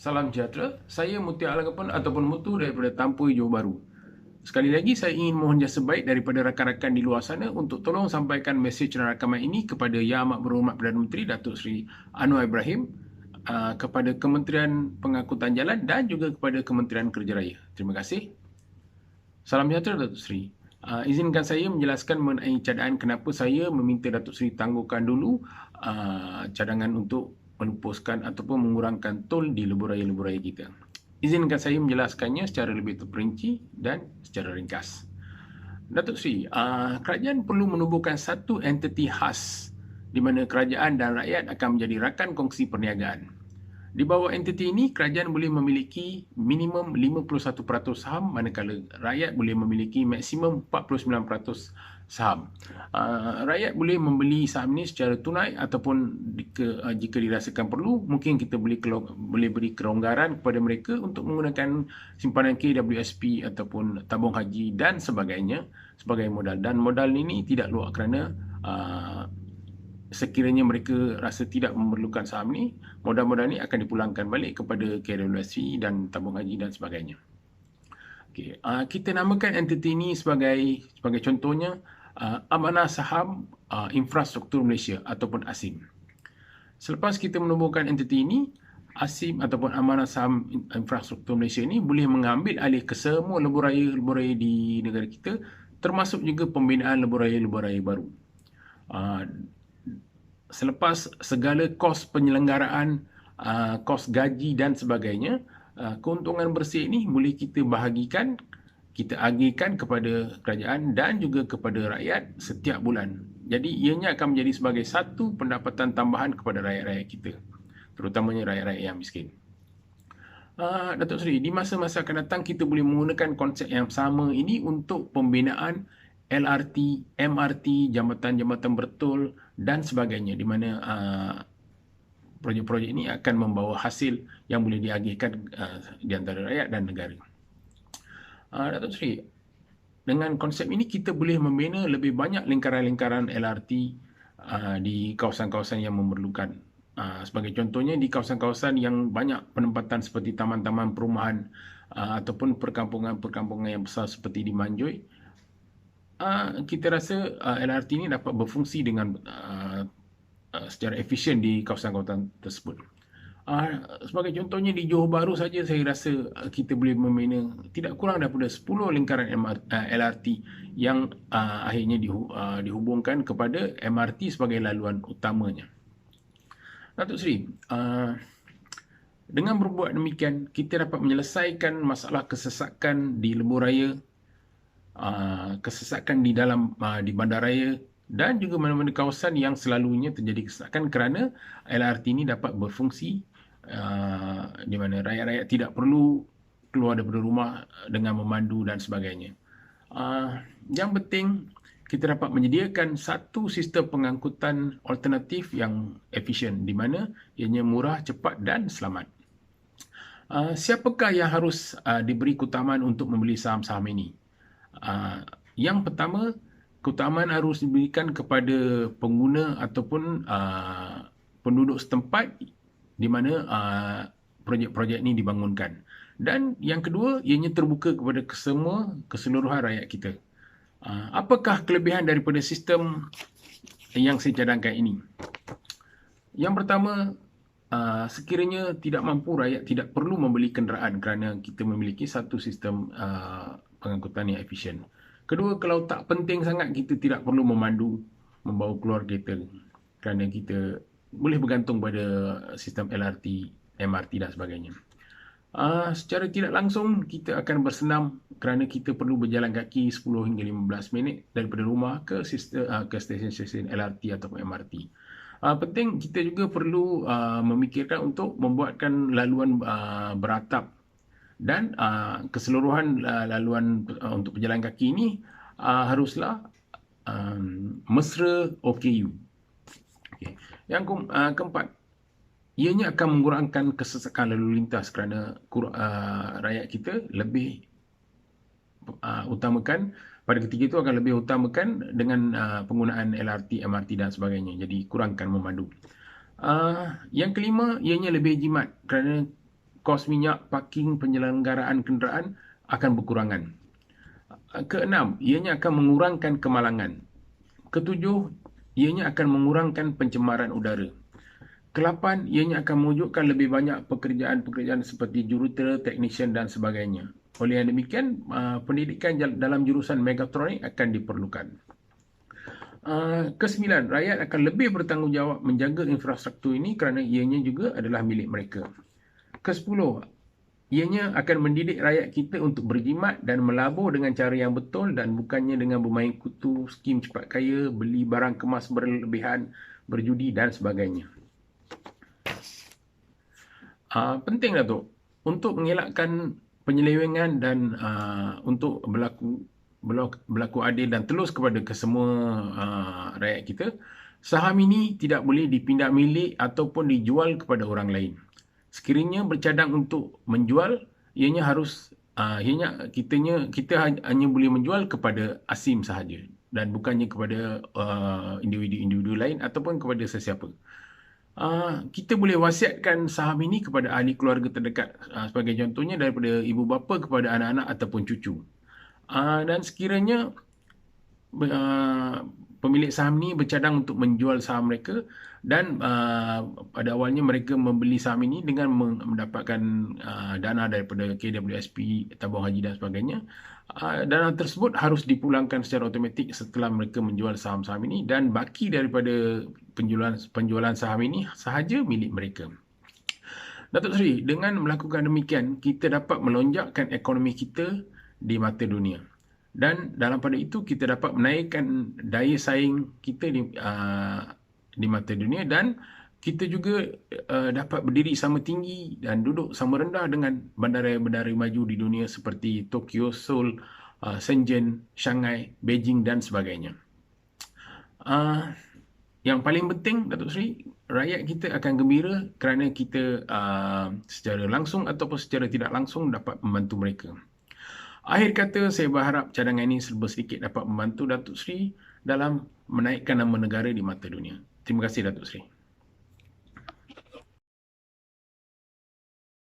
Salam sejahtera, saya Mutia Alanggapan ataupun Mutu daripada Tampoi, Johor Bahru. Sekali lagi saya ingin mohon jasa baik daripada rakan-rakan di luar sana untuk tolong sampaikan mesej dan rakaman ini kepada Yang Amat Berhormat Perdana Menteri Datuk Seri Anwar Ibrahim, kepada Kementerian Pengangkutan Jalan dan juga kepada Kementerian Kerja Raya. Terima kasih. Salam sejahtera Datuk Seri. Izinkan saya menjelaskan mengenai cadaan kenapa saya meminta Datuk Seri tangguhkan dulu cadangan untuk melupuskan ataupun mengurangkan tol di lebuh raya kita. Izinkan saya menjelaskannya secara lebih terperinci dan secara ringkas. Datuk Seri, kerajaan perlu menubuhkan satu entiti khas di mana kerajaan dan rakyat akan menjadi rakan kongsi perniagaan. Di bawah entiti ini, kerajaan boleh memiliki minimum 51% saham, manakala rakyat boleh memiliki maksimum 49% saham. Rakyat boleh membeli saham ini secara tunai ataupun jika dirasakan perlu, mungkin kita boleh beri kelonggaran kepada mereka untuk menggunakan simpanan KWSP ataupun tabung haji dan sebagainya sebagai modal. Dan modal ini tidak luar kerana sekiranya mereka rasa tidak memerlukan saham ni, modal-modal ni akan dipulangkan balik kepada KWSP dan tabung haji dan sebagainya. Okay. Kita namakan entiti ini sebagai contohnya Amanah Saham Infrastruktur Malaysia ataupun ASIM. Selepas kita menubuhkan entiti ini, ASIM ataupun Amanah Saham Infrastruktur Malaysia ini boleh mengambil alih ke semua lebuh raya di negara kita, termasuk juga pembinaan lebuh raya baru. Selepas segala kos penyelenggaraan, kos gaji dan sebagainya, keuntungan bersih ini boleh kita bahagikan, kita agihkan kepada kerajaan dan juga kepada rakyat setiap bulan. Jadi ianya akan menjadi sebagai satu pendapatan tambahan kepada rakyat-rakyat kita, terutamanya rakyat-rakyat yang miskin. Datuk Seri, di masa-masa akan datang kita boleh menggunakan konsep yang sama ini untuk pembinaan LRT, MRT, jambatan-jambatan bertol dan sebagainya, di mana projek-projek ini akan membawa hasil yang boleh diagihkan di antara rakyat dan negara. Datuk Seri, dengan konsep ini kita boleh membina lebih banyak lingkaran-lingkaran LRT di kawasan-kawasan yang memerlukan. Sebagai contohnya di kawasan-kawasan yang banyak penempatan seperti taman-taman perumahan ataupun perkampungan-perkampungan yang besar seperti di Manjoy, kita rasa LRT ini dapat berfungsi dengan secara efisien di kawasan-kawasan tersebut. Sebagai contohnya di Johor Bahru saja saya rasa kita boleh membina tidak kurang daripada 10 lingkaran LRT yang akhirnya dihubungkan kepada MRT sebagai laluan utamanya. Datuk Seri, dengan berbuat demikian kita dapat menyelesaikan masalah kesesakan di lebuh raya, kesesakan di bandaraya dan juga mana-mana kawasan yang selalunya terjadi kesesakan kerana LRT ini dapat berfungsi di mana rakyat-rakyat tidak perlu keluar daripada rumah dengan memandu dan sebagainya. Yang penting kita dapat menyediakan satu sistem pengangkutan alternatif yang efisien di mana ianya murah, cepat dan selamat. Siapakah yang harus diberi keutamaan untuk membeli saham-saham ini? Yang pertama, keutamaan harus diberikan kepada pengguna ataupun penduduk setempat di mana projek-projek ini dibangunkan. Dan yang kedua, ianya terbuka kepada keseluruhan rakyat kita. Apakah kelebihan daripada sistem yang saya cadangkan ini? Yang pertama, sekiranya tidak mampu, rakyat tidak perlu membeli kenderaan kerana kita memiliki satu sistem pengangkutan yang efisien. Kedua, kalau tak penting sangat, kita tidak perlu membawa keluar kereta kerana kita boleh bergantung pada sistem LRT, MRT dan sebagainya. Secara tidak langsung, kita akan bersenam kerana kita perlu berjalan kaki 10 hingga 15 minit daripada rumah ke stesen-stesen LRT atau MRT. Penting kita juga perlu memikirkan untuk membuatkan laluan beratap dan keseluruhan laluan untuk berjalan kaki ini haruslah mesra OKU. Okay. Yang keempat, ianya akan mengurangkan kesesakan lalu lintas kerana rakyat kita lebih utamakan, pada ketika itu akan lebih utamakan dengan penggunaan LRT, MRT dan sebagainya. Jadi kurangkan memandu. Yang kelima, ianya lebih jimat kerana kos minyak, parking, penyelenggaraan kenderaan akan berkurangan. Keenam, ianya akan mengurangkan kemalangan. Ketujuh, ianya akan mengurangkan pencemaran udara. Kelapan, ianya akan mewujudkan lebih banyak pekerjaan-pekerjaan seperti jurutera, teknisian dan sebagainya. Oleh yang demikian, pendidikan dalam jurusan megatronik akan diperlukan. Kesembilan, rakyat akan lebih bertanggungjawab menjaga infrastruktur ini kerana ianya juga adalah milik mereka. Kesepuluh, ianya akan mendidik rakyat kita untuk berjimat dan melabur dengan cara yang betul dan bukannya dengan bermain kutu, skim cepat kaya, beli barang kemas berlebihan, berjudi dan sebagainya. Penting Datuk, untuk mengelakkan penyelewengan dan untuk berlaku adil dan telus kepada kesemua rakyat kita, saham ini tidak boleh dipindah milik ataupun dijual kepada orang lain. Sekiranya bercadang untuk menjual, ianya harus kita hanya boleh menjual kepada Asim sahaja dan bukannya kepada individu-individu lain ataupun kepada sesiapa. Kita boleh wasiatkan saham ini kepada ahli keluarga terdekat, sebagai contohnya daripada ibu bapa kepada anak-anak ataupun cucu. Dan sekiranya pemilik saham ini bercadang untuk menjual saham mereka dan pada awalnya mereka membeli saham ini dengan mendapatkan dana daripada KWSP, tabung haji dan sebagainya, dana tersebut harus dipulangkan secara automatik setelah mereka menjual saham-saham ini dan baki daripada penjualan saham ini sahaja milik mereka. Datuk Seri, dengan melakukan demikian, kita dapat melonjakkan ekonomi kita di mata dunia. Dan dalam pada itu, kita dapat menaikkan daya saing kita di mata dunia dan kita juga dapat berdiri sama tinggi dan duduk sama rendah dengan bandara-bandara maju di dunia seperti Tokyo, Seoul, Shenzhen, Shanghai, Beijing dan sebagainya. Yang paling penting, Datuk Seri, rakyat kita akan gembira kerana kita secara langsung ataupun secara tidak langsung dapat membantu mereka. Akhir kata, saya berharap cadangan ini serba sedikit dapat membantu Datuk Seri dalam menaikkan nama negara di mata dunia. Terima kasih, Datuk Seri.